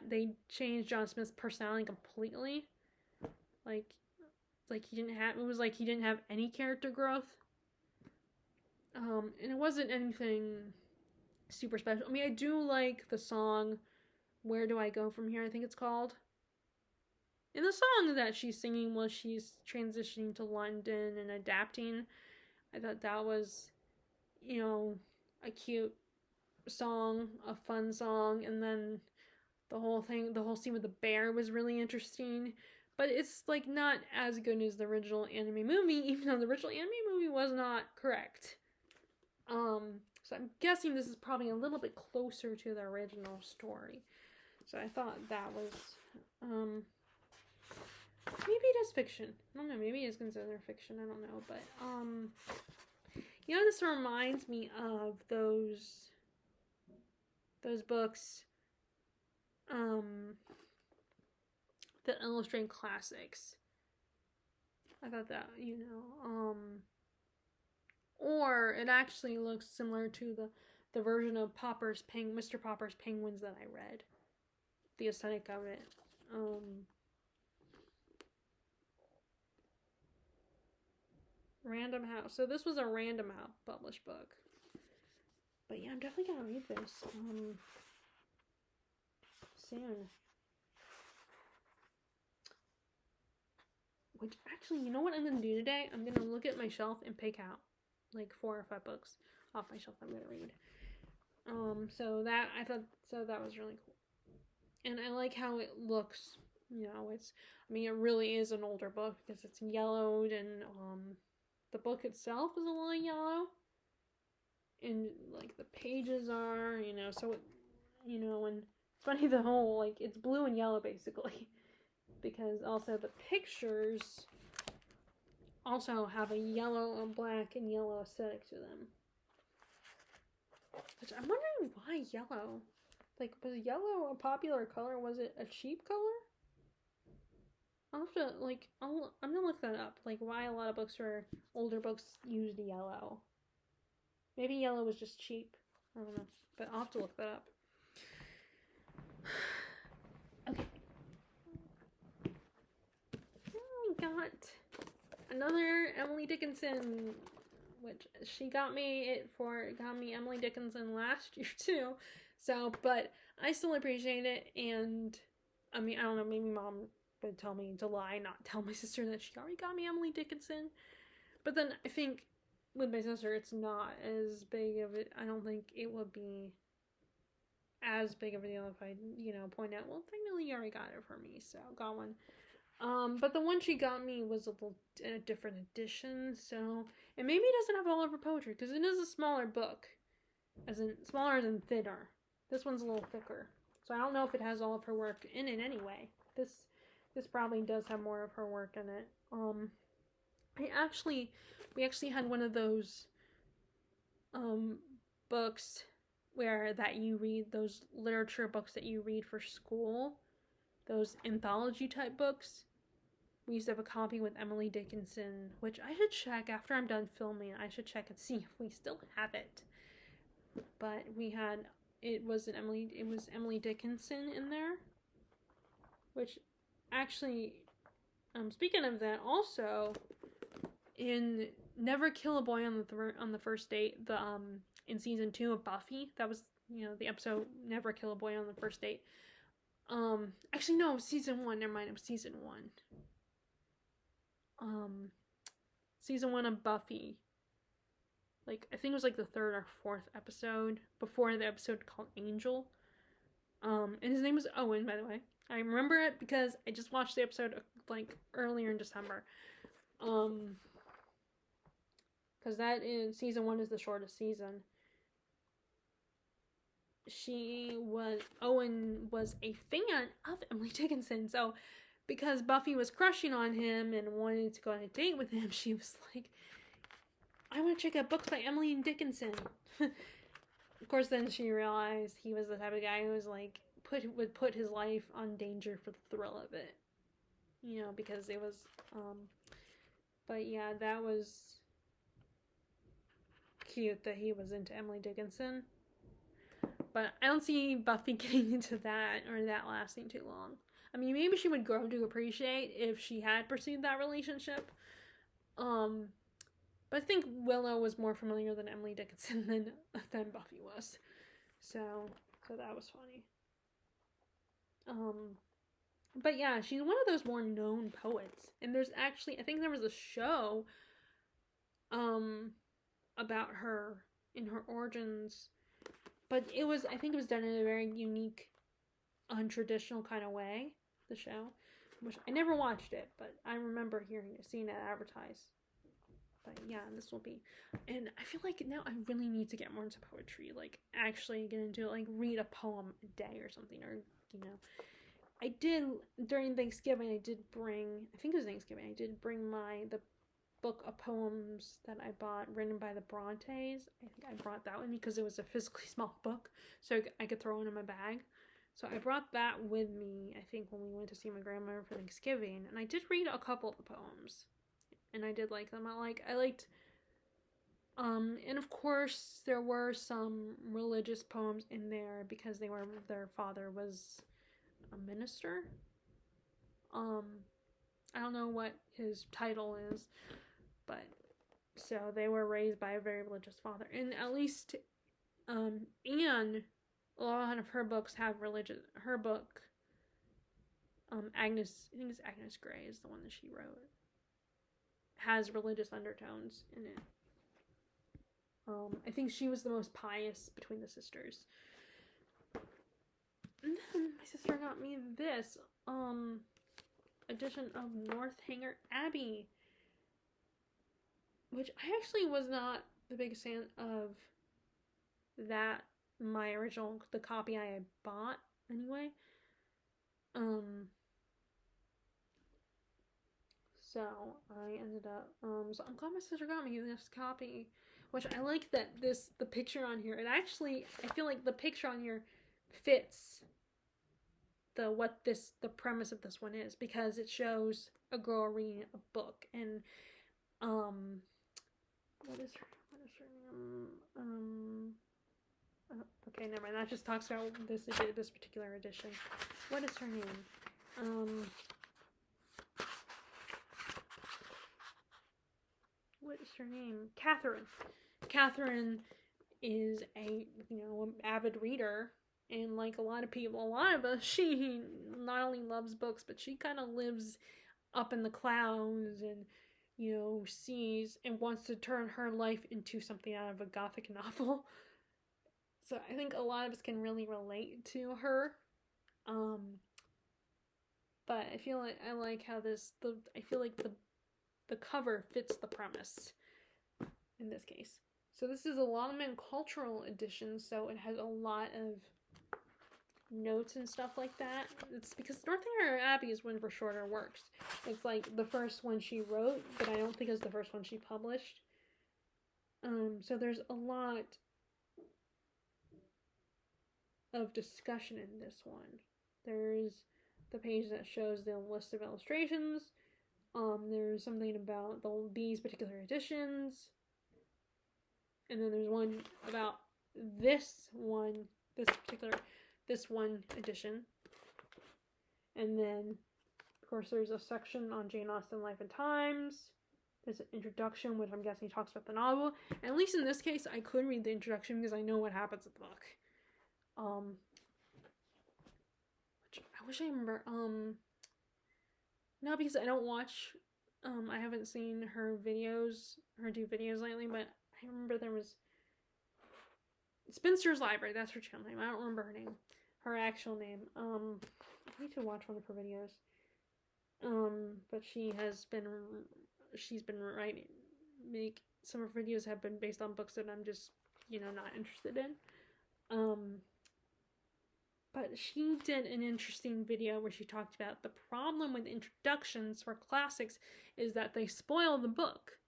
they changed John Smith's personality completely. He didn't have any character growth. And it wasn't anything super special. I do like the song Where Do I Go From Here, I think it's called. And the song that she's singing while she's transitioning to London and adapting, I thought that was, a cute song, a fun song, and then the whole scene with the bear was really interesting, but it's not as good as the original anime movie, even though the original anime movie was not correct. So I'm guessing this is probably a little bit closer to the original story. So I thought that was, maybe it is fiction. I don't know, maybe it is considered fiction, I don't know, but, this reminds me of those books, the illustrated classics. I thought that, or it actually looks similar to the version of Mr. Popper's Penguins that I read. The aesthetic of it. Random House. So this was a Random House published book. But yeah, I'm definitely gonna read this soon. Which actually, you know what I'm gonna do today? I'm gonna look at my shelf and pick out 4 or 5 books off my shelf I'm gonna read. So that was really cool, and I like how it looks. It really is an older book because it's yellowed, and the book itself is a little yellow. And the pages are, so it, and it's funny, the whole it's blue and yellow basically, because also the pictures also have a yellow and black and yellow aesthetic to them. Which I'm wondering why yellow. Was yellow a popular color? Was it a cheap color? I'll have to I'm gonna look that up. Why a lot of older books used yellow. Maybe yellow was just cheap. I don't know. But I'll have to look that up. Okay. We got another Emily Dickinson, which she got me Emily Dickinson last year too. So, but I still appreciate it, and I don't know, maybe Mom would tell me to lie, not tell my sister that she already got me Emily Dickinson. But then I think with my sister, it's not as big of it. I don't think it would be as big of a deal if I, point out, well, technically you already got it for me, so got one. But the one she got me was a different edition, so, and maybe it doesn't have all of her poetry, because it is a smaller book, as in, smaller than thinner. This one's a little thicker, so I don't know if it has all of her work in it anyway. This probably does have more of her work in it. We actually had one of those, books that you read, those literature books that you read for school, those anthology type books. We used to have a copy with Emily Dickinson, which I should check after I'm done filming. I should check and see if we still have it. But it was Emily Dickinson in there, which actually, speaking of that, also in Never Kill a Boy on the First Date, in season 2 of Buffy, that was the episode Never Kill a Boy on the First Date. Actually no, season 1. Never mind, it was season 1. Season 1 of Buffy. Like, I think it was like the 3rd or 4th episode, before the episode called Angel. And his name was Owen, by the way. I remember it because I just watched the episode like earlier in December. Because that in season 1 is the shortest season. Owen was a fan of Emily Dickinson, so because Buffy was crushing on him and wanted to go on a date with him, she was like, I want to check out books by Emily Dickinson. Of course, then she realized he was the type of guy who was like, would put his life on danger for the thrill of it. Because it was, but yeah, that was cute that he was into Emily Dickinson. But I don't see Buffy getting into that or that lasting too long. I mean, maybe she would grow to appreciate if she had pursued that relationship. But I think Willow was more familiar than Emily Dickinson than Buffy was. So that was funny. But yeah, she's one of those more known poets. And there's actually, I think there was a show about her in her origins. But I think it was done in a very unique, untraditional kind of way, the show. Which I never watched it, but I remember seeing it advertised. But yeah, this will be. And I feel like now I really need to get more into poetry. Like, actually get into it. Like, read a poem a day or something. Or, I did, during Thanksgiving, I did bring the book of poems that I bought written by the Brontes. I think I brought that one because it was a physically small book, so I could throw it in my bag. So I brought that with me, I think, when we went to see my grandmother for Thanksgiving, and I did read a couple of the poems, and I did like them. I liked, and of course there were some religious poems in there because their father was a minister. I don't know what his title is, but so they were raised by a very religious father. And at least Anne, a lot of her books have religious. Her book, Agnes, I think it's Agnes Grey is the one that she wrote, has religious undertones in it. I think she was the most pious between the sisters. And then my sister got me this edition of Northanger Abbey, which I actually was not the biggest fan of that, the copy I had bought anyway. So I ended up, so I'm glad my sister got me this copy, which I like that the picture on here, I feel like the picture on here fits the premise of this one is, because it shows a girl reading a book, and what is her name? Okay, never mind. That just talks about this particular edition. What is her name? What is her name? Catherine. Catherine is a avid reader, And like a lot of us, she not only loves books, but she kind of lives up in the clouds and, sees and wants to turn her life into something out of a gothic novel. So I think a lot of us can really relate to her. But I feel like I like how I feel like the cover fits the premise in this case. So this is a Longman Cultural Edition, so it has a lot of notes and stuff like that. It's because Northanger Abbey is one of her shorter works. It's like the first one she wrote, but I don't think it's the first one she published. So there's a lot of discussion in this one. There's the page that shows the list of illustrations. There's something about these particular editions. And then there's one about this one edition. And then, of course, there's a section on Jane Austen Life and Times. There's an introduction, which I'm guessing talks about the novel. And at least in this case, I could read the introduction because I know what happens in the book. Which I wish I remember. No, because I don't watch. I haven't seen her do videos lately, but I remember there was Spinster's Library. That's her channel name. I don't remember her actual name. I need to watch one of her videos. But she's been writing. Some of her videos have been based on books that I'm just, not interested in. But she did an interesting video where she talked about the problem with introductions for classics is that they spoil the book.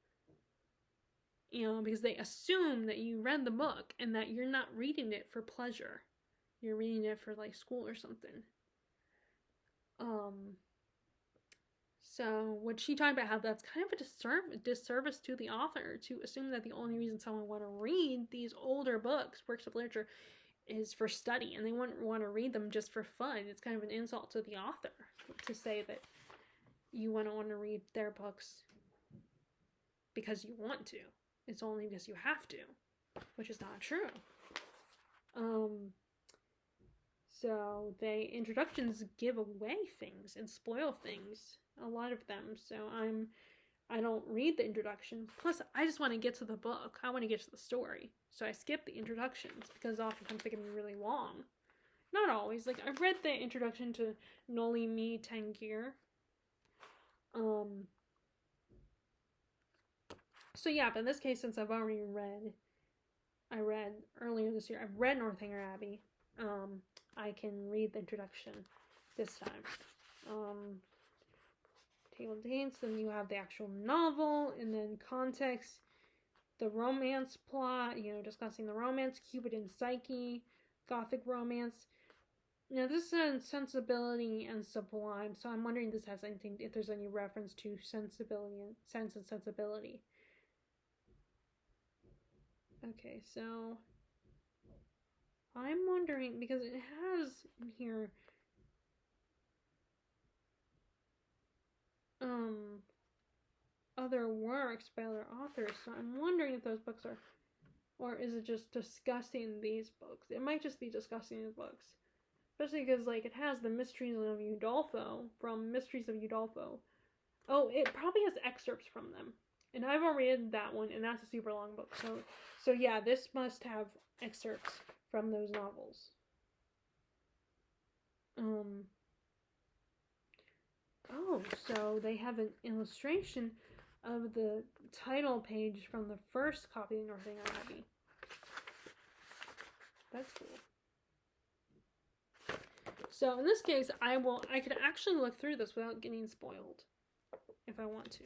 Because they assume that you read the book and that you're not reading it for pleasure. You're reading it for like school or something. So what she talked about how that's kind of a disservice to the author to assume that the only reason someone want to read these older books, works of literature, is for study, and they wouldn't want to read them just for fun. It's kind of an insult to the author to say that you wouldn't want to read their books because you want to. It's only because you have to, which is not true. So introductions give away things and spoil things, a lot of them. So I don't read the introduction. Plus, I just want to get to the book. I want to get to the story. So I skip the introductions because oftentimes they can be really long. Not always. Like, I've read the introduction to Noli Me Tangere. So yeah, but in this case, since I read earlier this year, I've read Northanger Abbey. I can read the introduction this time. Table of Dates, then you have the actual novel, and then context, the romance plot, discussing the romance, Cupid and Psyche, Gothic romance. Now, this is sensibility and sublime, so I'm wondering if there's any reference to sensibility and sense and sensibility. Okay, so I'm wondering, because it has here other works by other authors, so I'm wondering if those books are, or is it just discussing these books? It might just be discussing these books, especially because it has the Mysteries of Udolpho from Mysteries of Udolpho. Oh, it probably has excerpts from them, and I've already read that one, and that's a super long book. So yeah, this must have excerpts from those novels. Oh, so they have an illustration of the title page from the first copy of Northanger Abbey. That's cool. So in this case, I could actually look through this without getting spoiled if I want to.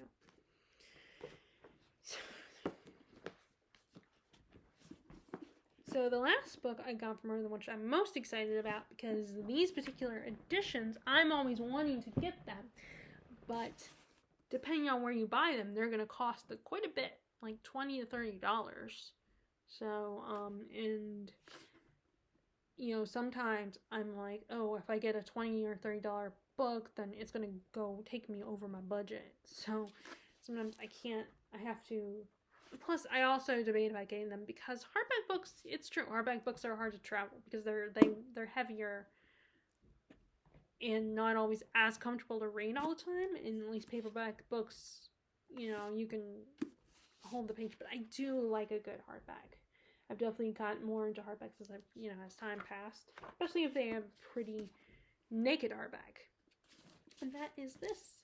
So the last book I got from her, which I'm most excited about, because these particular editions, I'm always wanting to get them, but depending on where you buy them, they're going to cost quite a bit, like $20 to $30. So, and, sometimes I'm like, oh, if I get a $20 or $30 book, then it's going to take me over my budget. So sometimes I have to plus I also debate about getting them because hardback books. It's true, hardback books are hard to travel because they're heavier and not always as comfortable to read all the time. And at least paperback books, you can hold the page. But I do like a good hardback. I've definitely gotten more into hardbacks as as time passed, especially if they have pretty naked hardback. And that is this,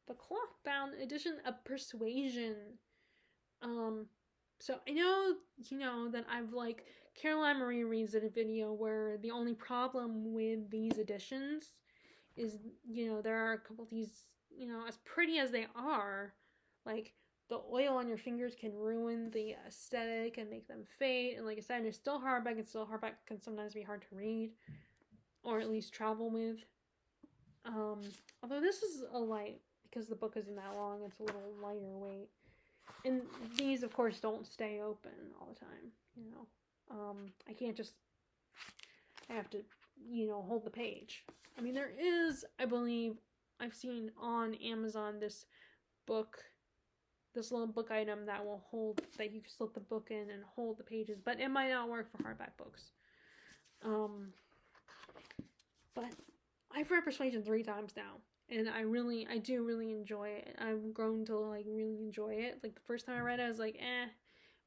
the cloth bound edition of Persuasion. So I know that I've Caroline Marie reads in a video where the only problem with these editions is, there are a couple of these, as pretty as they are, like the oil on your fingers can ruin the aesthetic and make them fade. And like I said, it's still hardback, and still hardback can sometimes be hard to read, or at least travel with. Although this is a light, because the book isn't that long, it's a little lighter weight. And these, of course, don't stay open all the time, I can't just, I have to, hold the page. I mean, there is, I believe, I've seen on Amazon this little book item that will hold, that you can slip the book in and hold the pages, but it might not work for hardback books. But I've read Persuasion 3 times now, and I do really enjoy it. I've grown to really enjoy it. Like the first time I read it, I was like,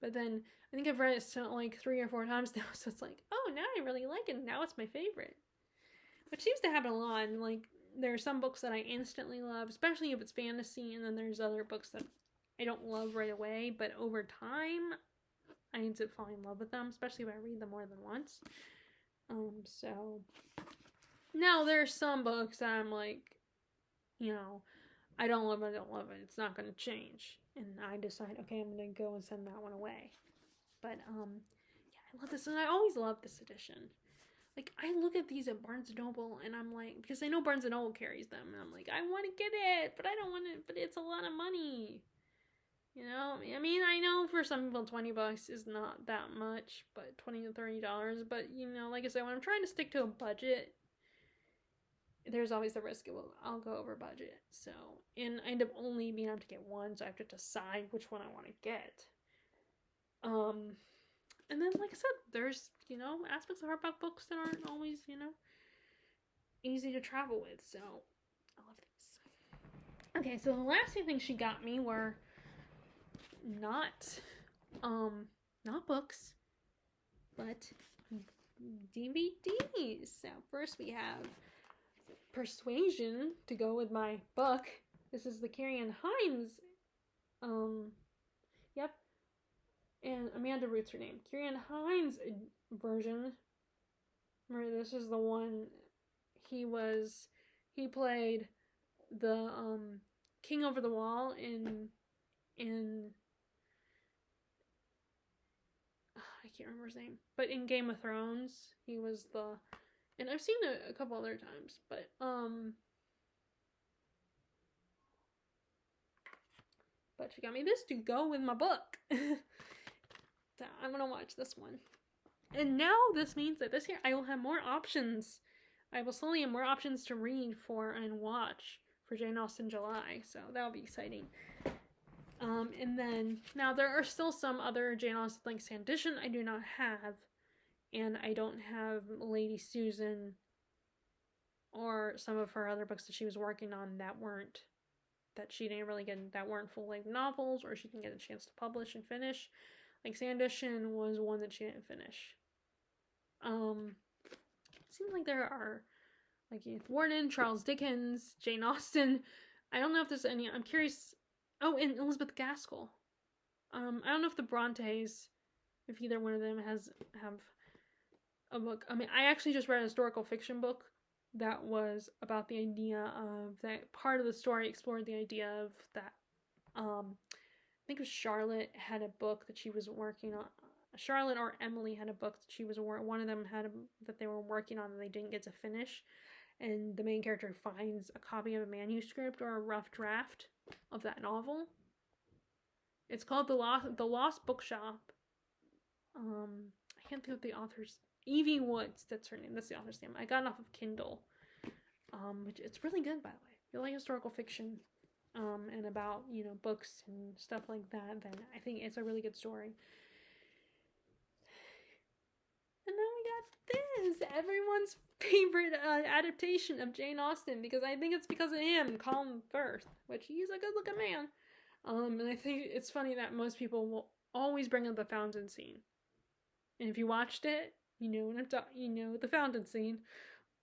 but then I think I've read it 3 or 4 times now, so it's like, oh, now I really like it, and now it's my favorite. Which seems to happen a lot. And there are some books that I instantly love, especially if it's fantasy, and then there's other books that I don't love right away, but over time, I end up falling in love with them, especially if I read them more than once. So now there are some books that I'm like, I don't love it, it's not going to change. And I decide, okay, I'm going to go and send that one away. But, yeah, I love this, and I always love this edition. I look at these at Barnes & Noble, and I'm like, because I know Barnes & Noble carries them, and I'm like, I want to get it, but I don't want it, but it's a lot of money. I mean, I know for some people $20 is not that much, but $20 to $30, but, like I said, when I'm trying to stick to a budget, there's always the risk I'll go over budget. So, and I end up only being able to get one, so I have to decide which one I want to get. And then, like I said, there's, aspects of hardback books that aren't always, easy to travel with. So, I love these. Okay, so the last 2 things she got me were not books, but DVDs. So, first we have Persuasion to go with my book. This is the Carrie Ann Hines, yep, and Amanda Ruth's her name. Carrie Ann Hines version. Remember, this is the one he played the King Over the Wall in I can't remember his name, but in Game of Thrones he was and I've seen it a couple other times, but she got me this to go with my book. So I'm gonna watch this one. And now this means that this year I will have more options. I will slowly have more options to read for and watch for Jane Austen July, so that'll be exciting. And then, now there are still some other Jane Austen, like Sanditon, I do not have, and I don't have Lady Susan or some of her other books that she was working on that she didn't really get, that weren't full-length novels, or she didn't get a chance to publish and finish. Like Sanditon was one that she didn't finish. It seems like there are, like Edith Wharton, Charles Dickens, Jane Austen. I don't know if there's any, I'm curious. Oh, and Elizabeth Gaskell. I don't know if the Brontes, if either one of them have a book. I mean, I actually just read a historical fiction book that was about the idea of that part of the story explored the idea of that. I think it was Charlotte had a book that she was working on. Charlotte or Emily had a book that she was one of them had that they were working on and they didn't get to finish, and the main character finds a copy of a manuscript or a rough draft of that novel. It's called The Lost Bookshop. I can't think of the author's, Evie Woods, that's her name. That's the author's name. I got it off of Kindle. Which it's really good, by the way. If you like historical fiction, and about, books and stuff like that, then I think it's a really good story. And then we got this, everyone's favorite adaptation of Jane Austen, because I think it's because of him, Colin Firth, which he's a good-looking man. And I think it's funny that most people will always bring up the fountain scene. And if you watched it, you know what I'm talking. You know the fountain scene.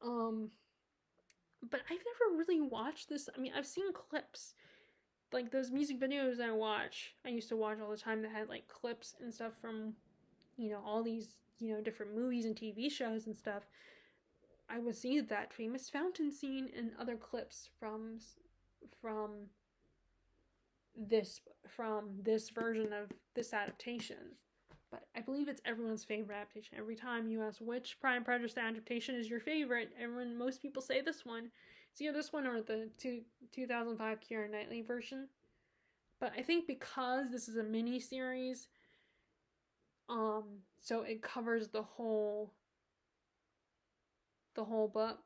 But I've never really watched this. I mean, I've seen clips, like those music videos I used to watch all the time that had like clips and stuff from, all these, different movies and TV shows and stuff. I would see that famous fountain scene and other clips from this version of this adaptation. But I believe it's everyone's favorite adaptation. Every time you ask which Pride and Prejudice adaptation is your favorite, most people say this one. It's either this one or the 2005 Keira Knightley version. But I think because this is a mini series, so it covers the whole book.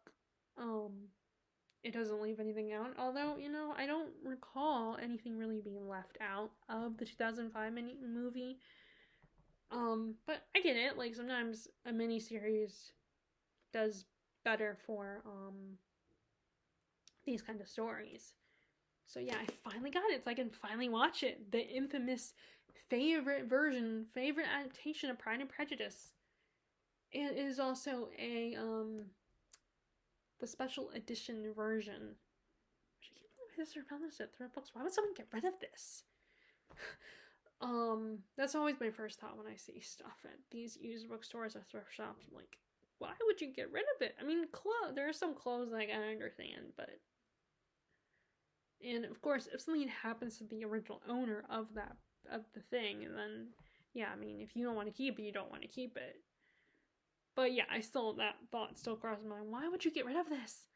It doesn't leave anything out. Although, I don't recall anything really being left out of the 2005 movie. But I get it. Like, sometimes a miniseries does better for these kind of stories. So yeah, I finally got it. So I can finally watch it. The infamous favorite adaptation of Pride and Prejudice. It is also the special edition version. I can't believe my sister found this at Thrift Books. Why would someone get rid of this? That's always my first thought when I see stuff at these used bookstores or thrift shops. I'm like, why would you get rid of it? I mean, there are some clothes I can understand, but... And, of course, if something happens to the original owner of the thing, then, yeah, I mean, if you don't want to keep it, you don't want to keep it. But, yeah, that thought still crosses my mind. Why would you get rid of this?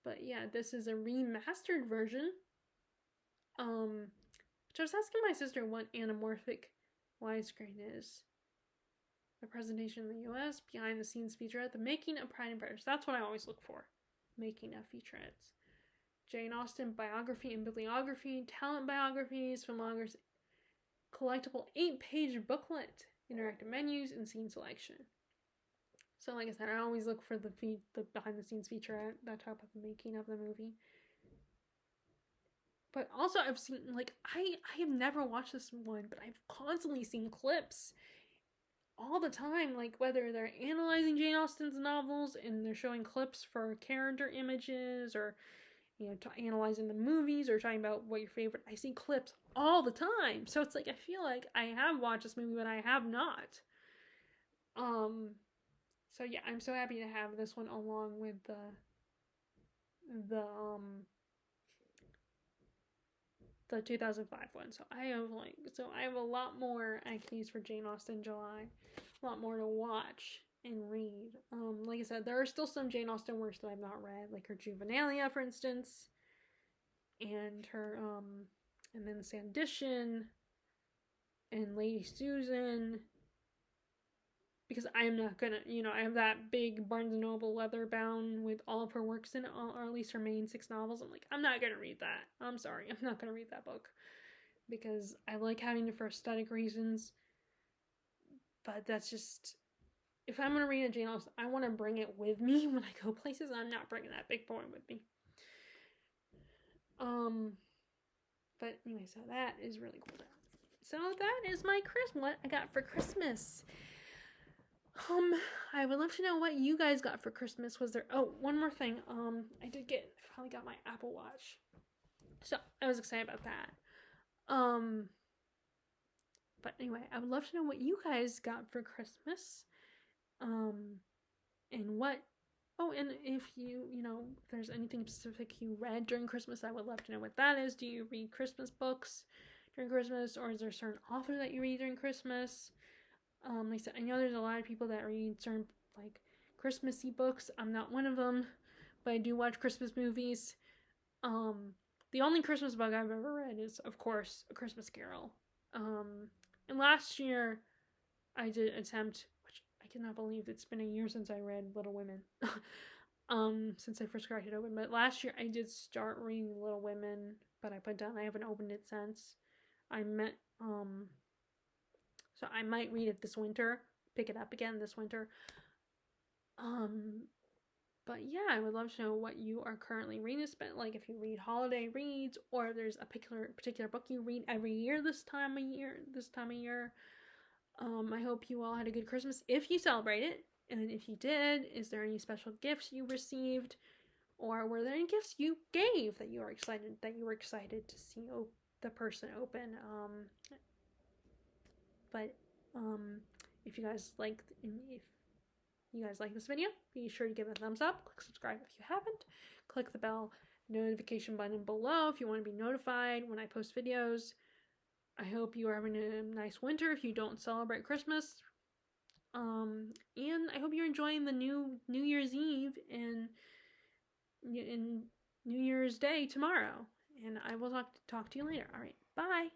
But, yeah, this is a remastered version. Which I was asking my sister what anamorphic widescreen is. The presentation in the US, behind the scenes featurette, the making of Pride and Prejudice. That's what I always look for. Making of featurettes. Jane Austen biography and bibliography, talent biographies, filmography, collectible 8-page booklet, interactive menus, and scene selection. So like I said, I always look for the behind the scenes featurette that talk about the making of the movie. But also I've seen, like, I have never watched this one, but I've constantly seen clips all the time, like whether they're analyzing Jane Austen's novels and they're showing clips for character images, or analyzing the movies, or talking about what your favorite. I see clips all the time, so it's like I feel like I have watched this movie, but I have not. So yeah, I'm so happy to have this one along with the 2005 one. So I have a lot more I can use for Jane Austen July, a lot more to watch and read. Like I said, there are still some Jane Austen works that I've not read, like her Juvenilia, for instance, and her and then Sandition and Lady Susan, because I am not gonna, I have that big Barnes & Noble leather bound with all of her works in it, or at least her main 6 novels. I'm like, I'm not gonna read that. I'm sorry, I'm not gonna read that book, because I like having it for aesthetic reasons, but that's just, if I'm gonna read a Jane Austen, I want to bring it with me when I go places. I'm not bringing that big boy with me. But anyway, so that is really cool. So that is my what I got for Christmas. I would love to know what you guys got for Christmas. Was there... Oh, one more thing. I finally got my Apple Watch. So, I was excited about that. But anyway, I would love to know what you guys got for Christmas. And what... Oh, and if if there's anything specific you read during Christmas, I would love to know what that is. Do you read Christmas books during Christmas? Or is there a certain author that you read during Christmas? Like I said, I know there's a lot of people that read certain, like, Christmassy books. I'm not one of them, but I do watch Christmas movies. The only Christmas book I've ever read is, of course, A Christmas Carol. And last year, I did attempt, which I cannot believe it's been a year since I read Little Women. Since I first cracked it open. But last year, I did start reading Little Women but I put down I haven't opened it since. I met so I might read it this winter, pick it up again this winter. But yeah, I would love to know what you are currently reading. Like if you read holiday reads, or if there's a particular book you read every year this time of year. I hope you all had a good Christmas if you celebrate it, and if you did, is there any special gifts you received, or were there any gifts you gave that you were excited to see the person open? But if you guys like this video, be sure to give it a thumbs up, click subscribe if you haven't, click the bell notification button below if you want to be notified when I post videos. I hope you are having a nice winter if you don't celebrate Christmas. And I hope you're enjoying the New Year's Eve and New Year's Day tomorrow. And I will talk to you later. All right, bye.